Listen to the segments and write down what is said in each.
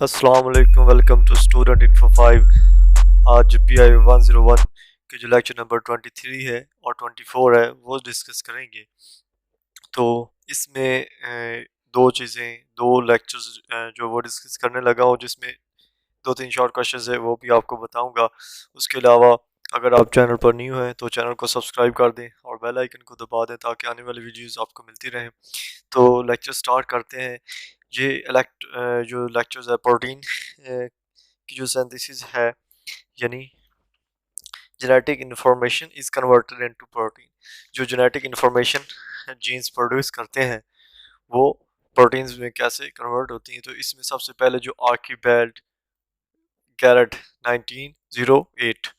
अस्सलाम वालेकुम, welcome to student info 5। आज BI101 के जो लेक्चर नंबर 23 है और 24 है वो डिस्कस करेंगे। तो इसमें दो चीज़ें, दो लेक्चर्स जो वो डिस्कस करने लगा हूँ, जिसमें दो तीन शॉर्ट क्वेश्चंस है वो भी आपको बताऊंगा। उसके अलावा अगर आप चैनल पर न्यू हैं तो चैनल को सब्सक्राइब कर दें और बेल आइकन को दबा दें ताकि आने वाली वीडियोस आपको मिलती रहें। तो लेक्चर स्टार्ट करते हैं। ये जो लेक्चर्स है प्रोटीन की जो सिंथेसिस है, यानी genetic information is converted into protein. जो जेनेटिक इंफॉर्मेशन जीन्स प्रोड्यूस करते हैं वो प्रोटीन्स में कैसे कन्वर्ट होती हैं। तो इसमें सबसे पहले जो आर्कीबेल्ड गैरेट 1908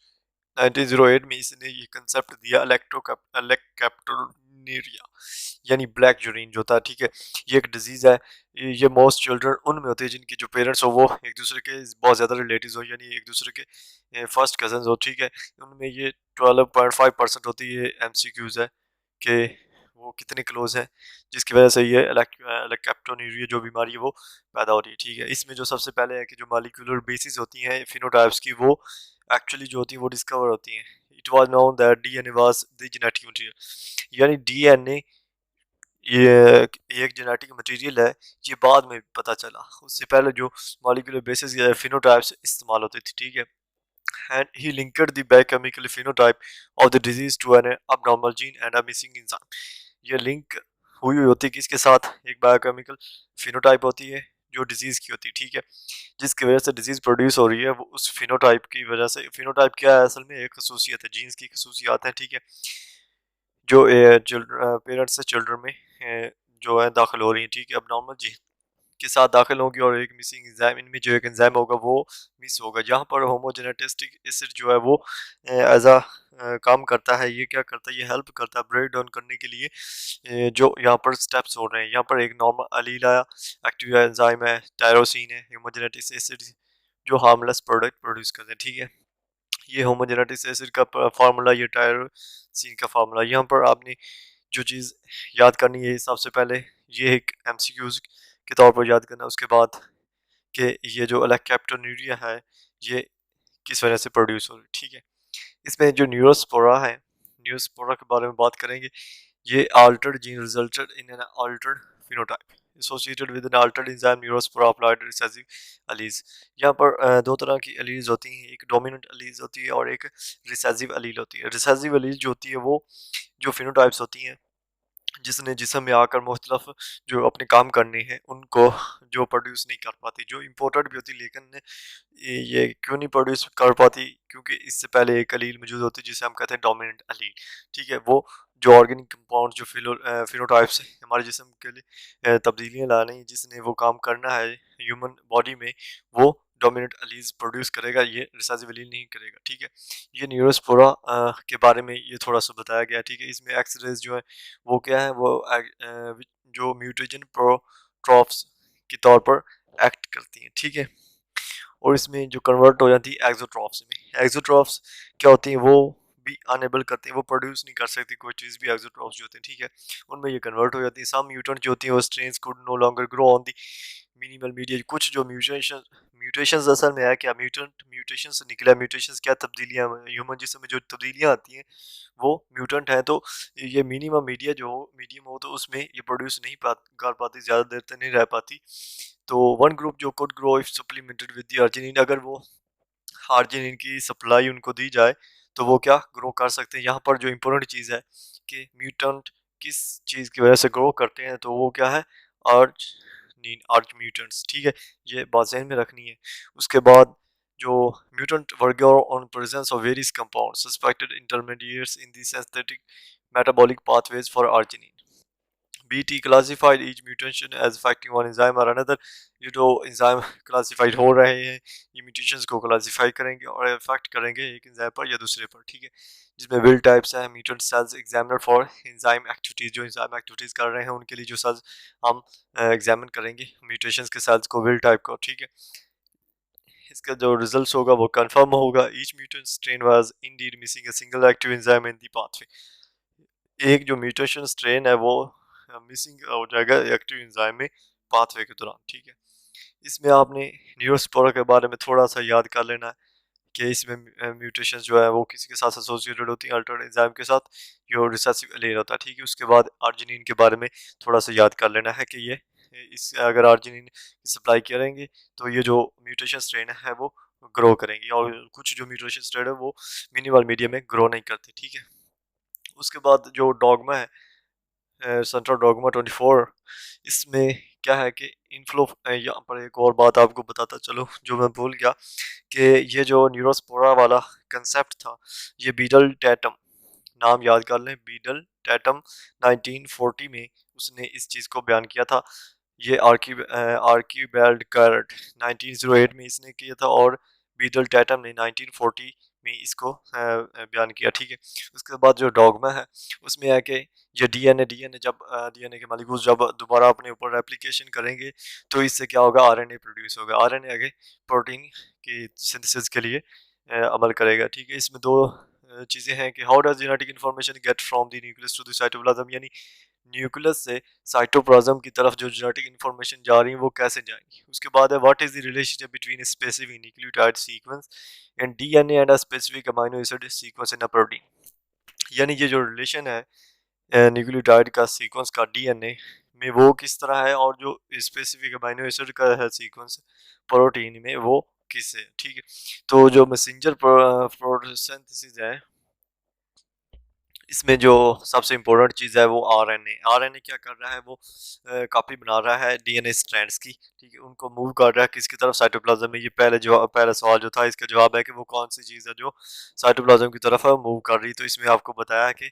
1908 में इसने ये कंसेप्ट दिया इलेक्ट्रोकैप्टोनीरिया, यानी ब्लैक यूरिन जो था। ठीक है, ये एक डिजीज़ है। ये मोस्ट चिल्ड्रन उनमें होते हैं जिनके जो पेरेंट्स हो वो एक दूसरे के बहुत ज़्यादा रिलेटिव्स हो, यानी एक दूसरे के फर्स्ट कजन्स हो। ठीक है, उनमें ये 12.5% होती है। MCQS है कि वो कितने क्लोज हैं, जिसकी वजह से ये इलेक्ट्रोकैप्टोनीरिया जो बीमारी है वो पैदा हो रही है। ठीक है, इसमें जो सबसे पहले है कि जो मॉलिक्यूलर बेसिस होती हैं फिनोटाइप्स की, वो एक्चुअली जो होती है वो डिस्कवर होती हैं। It was known that DNA was the genetic material, यानी डीएनए ये एक जेनेटिक मटेरियल है। ये बाद में पता चला, उससे पहले जो मॉलिक्यूलर बेसिस फिनोटाइप्स इस्तेमाल होते थे। ठीक है, and he linked the biochemical phenotype of the disease to an abnormal gene and a missing enzyme। ये लिंक हुई होती है किसके साथ? एक बायोकेमिकल फिनोटाइप होती है जो डिजीज की होती है। ठीक है, जिसकी वजह से डिजीज प्रोड्यूस हो रही है वो उस फिनोटाइप की वजह से। फिनोटाइप क्या है? असल में एक खसूसियत है, जीन्स की खसूसियात है। ठीक है, जो पेरेंट्स से चिल्ड्रन में जो है दाखिल हो रही है। ठीक है, अब नॉर्मल जीन के साथ दाखिल होंगी और एक मिसिंग एंजाइम, इनमें जो एक एंजाइम होगा वो मिस होगा। जहाँ पर होमोजेनेटिस्टिक एसिड जो है वो एज आ काम करता है। ये क्या करता है? ये हेल्प करता है ब्रेक डाउन करने के लिए जो यहाँ पर स्टेप्स हो रहे हैं। यहाँ पर एक नॉर्मल अलील आया, एक्टिव एंजाइम है, टायरोसिन है, होमोजेनेटिक एसिड जो हार्मलेस प्रोडक्ट प्रोड्यूस करते हैं। ठीक है, ये होमोजेनेटिक एसिड का फार्मूला, ये टायरोसिन का फार्मूला। यहाँ पर आपने जो चीज़ याद करनी है सबसे पहले, ये एक MCQs के तौर पर याद करना। उसके बाद कि ये जो इलेक्ट्रोकैप्टोन्यूरिया है ये किस वजह से प्रोड्यूस हो रही है। ठीक है, इसमें जो न्यूरोस्पोरा है, न्यूरोस्पोरा के बारे में बात करेंगे। ये altered gene resulted in an altered phenotype associated with an altered enzyme neurospora applied recessive alleles। यहाँ पर दो तरह की alleles होती हैं, एक dominant alleles होती है और एक recessive allele होती है। recessive allele जो होती है वो जो phenotypes होती हैं जिसने जिस्म में आकर मुख्तलिफ जो अपने काम करने हैं उनको जो प्रोड्यूस नहीं कर पाती, जो इम्पोर्टेंट भी होती, लेकिन ये क्यों नहीं प्रोड्यूस कर पाती? क्योंकि इससे पहले एक अलील मौजूद होती है जिसे हम कहते हैं डोमिनेंट अलील। ठीक है, वो जो ऑर्गेनिक कंपाउंड जो फिनोटाइप्स है हमारे जिस्म के लिए तब्दीलियाँ लाने, जिसने वो काम करना है ह्यूमन बॉडी में, वो डोमिनेंट अलीज प्रोड्यूस करेगा, ये रिसेसिव अलील नहीं करेगा। ठीक है, ये न्यूरोस्पोरा के बारे में ये थोड़ा सा बताया गया। ठीक है, इसमें एक्स रेज जो है वो क्या है, वो जो म्यूटेजन प्रोट्रॉफ्स के तौर पर एक्ट करती हैं। ठीक है, और इसमें जो कन्वर्ट हो जाती है एक्सोट्रॉफ्स में। एक्सोट्रॉफ्स क्या होती हैं? वो भी अनेबल करते हैं, वो प्रोड्यूस नहीं कर सकती कोई चीज़ भी। एक्सोट्रॉफ्स जो होते हैं, ठीक है, उनमें ये कन्वर्ट हो जाती है। सम म्यूटेंट जो होती हैं वो strains could no longer grow on the minimal media. कुछ जो म्यूटेशंस असल में है क्या? म्यूटेशन से निकला। म्यूटेशंस क्या? तब्दीलियाँ ह्यूमन जिस्म में जो तब्दीलियाँ आती हैं वो म्यूटेंट है। तो ये मिनिमम मीडिया जो मीडियम हो तो उसमें ये प्रोड्यूस नहीं कर पाती, ज़्यादा देर तक नहीं रह पाती। तो वन ग्रुप जो could grow if supplemented with the arginine, अगर वो अर्जिनिन की सप्लाई उनको दी जाए तो वो क्या ग्रो कर सकते हैं। यहाँ पर जो इम्पोर्टेंट चीज़ है कि म्यूटेंट किस चीज़ की वजह से ग्रो करते हैं, तो वो क्या है? अर्जिनिन, अर्ज म्यूटेंट्स। ठीक है, ये बात ज़हन में रखनी है। उसके बाद जो mutant were on presence of various compounds suspected intermediates in the synthetic metabolic pathways for arginine। BT classified each mutation as affecting one enzyme or another। ये जो enzyme classified हो रहे हैं ये mutations को classify करेंगे और affect करेंगे एक enzyme पर या दूसरे पर। ठीक है, जिसमें will types है, mutant cells examined for enzyme activities, जो enzyme activities कर रहे हैं उनके लिए जो cells हम examine करेंगे mutations के cells को, will type को। ठीक है, इसका जो रिजल्ट होगा वो कंफर्म होगा। Each mutant strain was Indeed missing a single active enzyme in the pathway. एक जो म्यूटेशन स्ट्रेन है वो मिसिंग हो जाएगा एक्टिव एंजाइम में पाथवे के दौरान। ठीक है, इसमें आपने न्यूरोस्पोरा के बारे में थोड़ा सा याद कर लेना है कि इसमें म्यूटेशन जो है वो किसी के साथ एसोसिएटेड होती हैं अल्टर्ड एंजाइम के साथ, जो रिसेसिव एलील होता है, ठीक है। उसके बाद अर्जिनिन के बारे में थोड़ा सा याद कर लेना है कि ये इस अगर अर्जिनिन की सप्लाई करेंगे तो ये जो म्यूटेशन स्ट्रेन है वो ग्रो करेंगी, और कुछ जो म्यूटेशन स्ट्रेन है वो मिनिमल मीडियम में ग्रो नहीं करते, ठीक है। उसके बाद जो डॉगमा है, सेंट्रल डॉगमा 24, इसमें क्या है कि इनफ्लो, यहाँ पर एक और बात आपको बताता चलो जो मैं भूल गया, कि ये जो न्यूरोस्पोरा वाला कंसेप्ट था, ये बीडल टैटम, नाम याद कर लें, बीडल टैटम 1940 में उसने इस चीज़ को बयान किया था। ये आर्कीबेल्ड कर्ट 1908 में इसने किया था, और बीडल टैटम ने 1940 में इसको बयान किया, ठीक है। उसके बाद जो डॉगमा है उसमें है कि ये डीएनए जब डीएनए के मॉलिक्यूल्स जब दोबारा अपने ऊपर रेप्लिकेशन करेंगे तो इससे क्या होगा, आरएनए प्रोड्यूस होगा, आरएनए आगे प्रोटीन की सिंथेसिस के लिए अमल करेगा, ठीक है। इसमें दो चीज़ें हैं कि how does genetic information get from the nucleus to the cytoplasm, यानी न्यूक्लियस से साइटोप्लाज्म की तरफ जो जेनेटिक इन्फॉर्मेशन जा रही है वो कैसे जाएंगी। उसके बाद है what is the relationship between a specific nucleotide sequence and DNA and a specific amino acid sequence in a protein, यानी ये जो रिलेशन है न्यूक्लियोटाइड का सीक्वेंस का डीएनए में वो किस तरह है, और जो स्पेसिफिक अमीनो एसिड का है सीक्वेंस प्रोटीन में वो किस है, ठीक है। तो जो मैसेंजर प्रोसेसिस है, इसमें जो सबसे इम्पोर्टेंट चीज़ है वो आरएनए, आरएनए क्या कर रहा है, वो कॉपी बना रहा है डीएनए स्ट्रैंड्स की, ठीक है। उनको मूव कर रहा है किसकी तरफ, साइटोप्लाज्म में। ये पहला सवाल जो था इसका जवाब है कि वो कौन सी चीज़ है जो साइटोप्लाज्म की तरफ मूव कर रही। तो इसमें आपको बताया है कि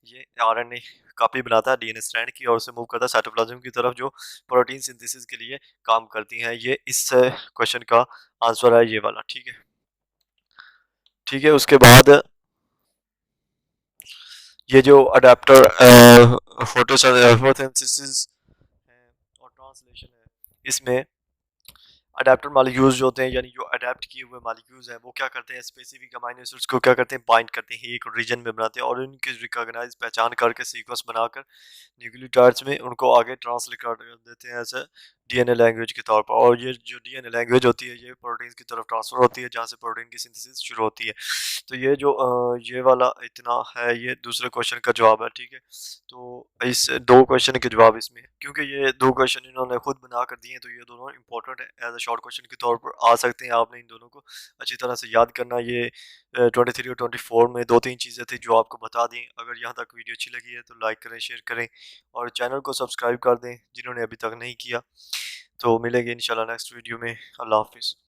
ये आरएनए कॉपी बनाता है डीएनए स्ट्रैंड की और उसे मूव करता है साइटोप्लाज्म की तरफ, जो प्रोटीन सिंथेसिस के लिए काम करती हैं। ये इस क्वेश्चन का आंसर है ये वाला, ठीक है। ठीक है, उसके बाद ये जो अडेप्टर फोटोसिंथेसिस और ट्रांसलेशन है, इसमें अडेप्टर मॉलिक्यूल्स जो होते हैं, यानी जो अडेप्ट किए हुए मॉलिक्यूल्स हैं, वो क्या करते हैं, स्पेसिफिक अमीनो एसिड्स को क्या करते हैं, बाइंड करते हैं, एक रीजन में बनाते हैं, और उनकी रिकॉग्नाइज पहचान करके सीक्वेंस बनाकर न्यूक्लियोटाइड्स में उनको आगे ट्रांसलेट कर देते हैं ऐसे डीएनए लैंग्वेज के तौर पर। और ये जो डीएनए लैंग्वेज होती है ये प्रोटीन की तरफ ट्रांसफर होती है, जहाँ से प्रोटीन की सिंथेसिस शुरू होती है। तो ये जो ये वाला इतना है, ये दूसरे क्वेश्चन का जवाब है, ठीक है। तो इस दो क्वेश्चन के जवाब इसमें, क्योंकि ये दो क्वेश्चन इन्होंने खुद बना कर दिए हैं, तो ये दोनों इंपॉर्टेंट है, एज अ शॉर्ट क्वेश्चन के तौर पर आ सकते हैं। आपने इन दोनों को अच्छी तरह से याद करना। ये 23 और 24 में दो तीन चीज़ें थी जो आपको बता दी। अगर यहाँ तक वीडियो अच्छी लगी है तो लाइक करें, शेयर करें, और चैनल को सब्सक्राइब कर दें जिन्होंने अभी तक नहीं किया। तो मिलेंगे इंशाल्लाह नेक्स्ट वीडियो में। अल्लाह हाफिज़।